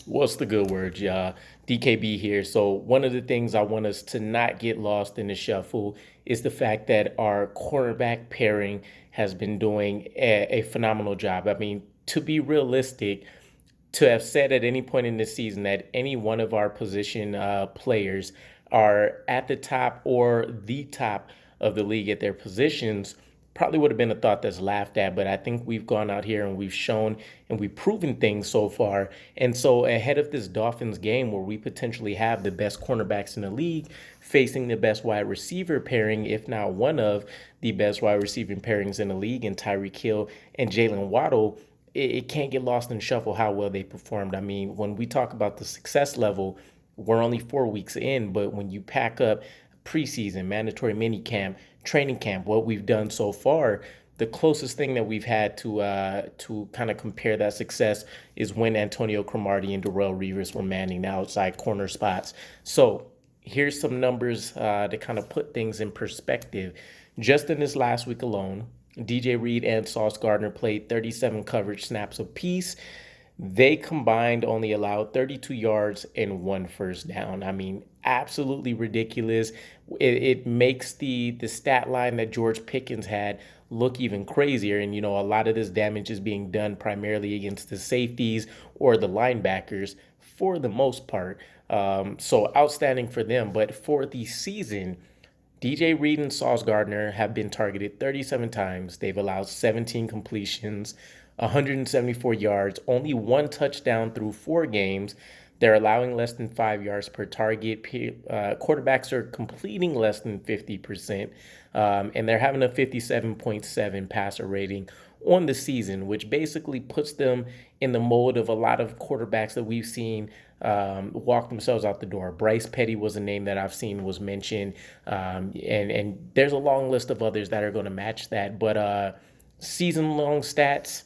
What's the good word, y'all? DKB here. So, one of the things I want us to not get lost in the shuffle is the fact that our cornerback pairing has been doing a phenomenal job. I mean, to be realistic, to have said at any point in this season that any one of our position players are at the top or the top of the league at their positions probably would have been a thought that's laughed at. But I think we've gone out here and we've shown and we've proven things so far. And so ahead of this Dolphins game where we potentially have the best cornerbacks in the league facing the best wide receiver pairing, if not one of the best wide receiving pairings in the league, in Tyreek Hill and Jaylen Waddle, it can't get lost in the shuffle how well they performed. I mean, when we talk about the success level, we're only 4 weeks in, but when you pack up preseason, mandatory mini camp, training camp, what we've done so far, the closest thing that we've had to kind of compare that success is when Antonio Cromartie and Darrell Revis were manning the outside corner spots. So here's some numbers to kind of put things in perspective. Just in this last week alone, DJ Reed and Sauce Gardner played 37 coverage snaps apiece. They combined only allowed 32 yards and one first down. I mean, absolutely ridiculous. It makes the stat line that George Pickens had look even crazier. And, a lot of this damage is being done primarily against the safeties or the linebackers for the most part. So outstanding for them. But for the season, DJ Reed and Sauce Gardner have been targeted 37 times. They've allowed 17 completions, 174 yards, only one touchdown through 4 games. They're allowing less than 5 yards per target. Quarterbacks are completing less than 50%, and they're having a 57.7 passer rating on the season, which basically puts them in the mold of a lot of quarterbacks that we've seen walk themselves out the door. Bryce Petty was a name that I've seen was mentioned, and there's a long list of others that are going to match that. But season-long stats,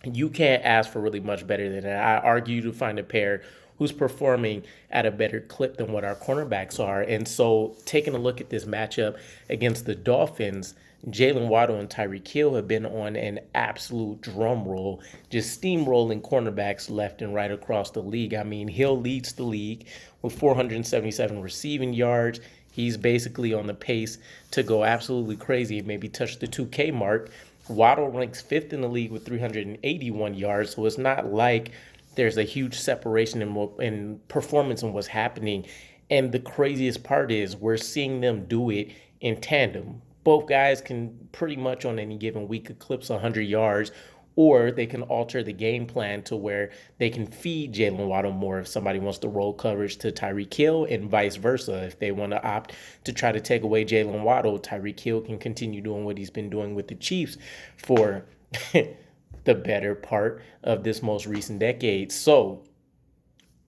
you can't ask for really much better than that. I argue to find a pair who's performing at a better clip than what our cornerbacks are. And so taking a look at this matchup against the Dolphins, Jaylen Waddle and Tyreek Hill have been on an absolute drum roll, just steamrolling cornerbacks left and right across the league. I mean, Hill leads the league with 477 receiving yards. He's basically on the pace to go absolutely crazy and maybe touch the 2K mark. Waddle ranks fifth in the league with 381 yards, so it's not like there's a huge separation in performance and what's happening. And the craziest part is we're seeing them do it in tandem. Both guys can pretty much on any given week eclipse 100 yards, or they can alter the game plan to where they can feed Jaylen Waddle more if somebody wants to roll coverage to Tyreek Hill, and vice versa. If they want to opt to try to take away Jaylen Waddle, Tyreek Hill can continue doing what he's been doing with the Chiefs for the better part of this most recent decade. So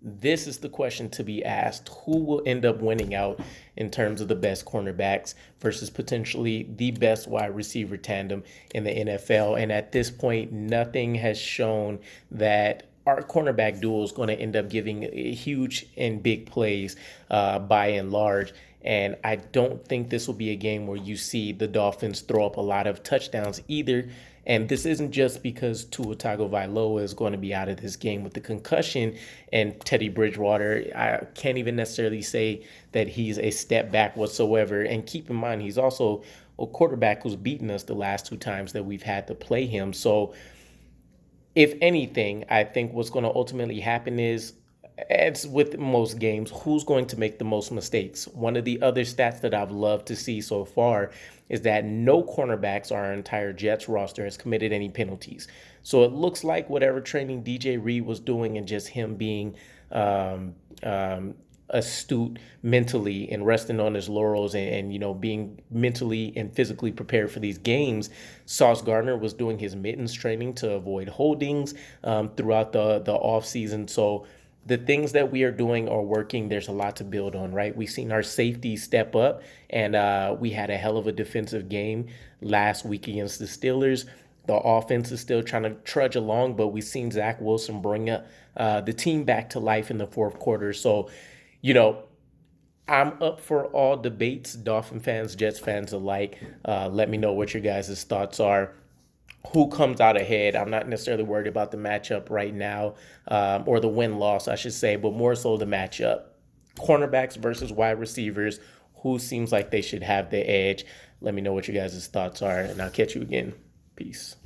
this is the question to be asked. Who will end up winning out in terms of the best cornerbacks versus potentially the best wide receiver tandem in the NFL? And at this point, nothing has shown that our cornerback duel is going to end up giving huge and big plays by and large. And I don't think this will be a game where you see the Dolphins throw up a lot of touchdowns either. And this isn't just because Tua Tagovailoa is going to be out of this game with the concussion, and Teddy Bridgewater, I can't even necessarily say that he's a step back whatsoever. And keep in mind, he's also a quarterback who's beaten us the last 2 times that we've had to play him. So if anything, I think what's going to ultimately happen is, as with most games, who's going to make the most mistakes? One of the other stats that I've loved to see so far is that no cornerbacks on our entire Jets roster has committed any penalties. So it looks like whatever training DJ Reed was doing and just him being astute mentally and resting on his laurels and being mentally and physically prepared for these games, Sauce Gardner was doing his mittens training to avoid holdings throughout the off season. So the things that we are doing are working. There's a lot to build on, right? We've seen our safety step up, and we had a hell of a defensive game last week against the Steelers. The offense is still trying to trudge along, but we've seen Zach Wilson bring up the team back to life in the fourth quarter. So, I'm up for all debates, Dolphin fans, Jets fans alike. Let me know what your guys' thoughts are who comes out ahead. I'm not necessarily worried about the matchup right now, or the win-loss, I should say, but more so the matchup. Cornerbacks versus wide receivers. Who seems like they should have the edge? Let me know what you guys' thoughts are, and I'll catch you again. Peace.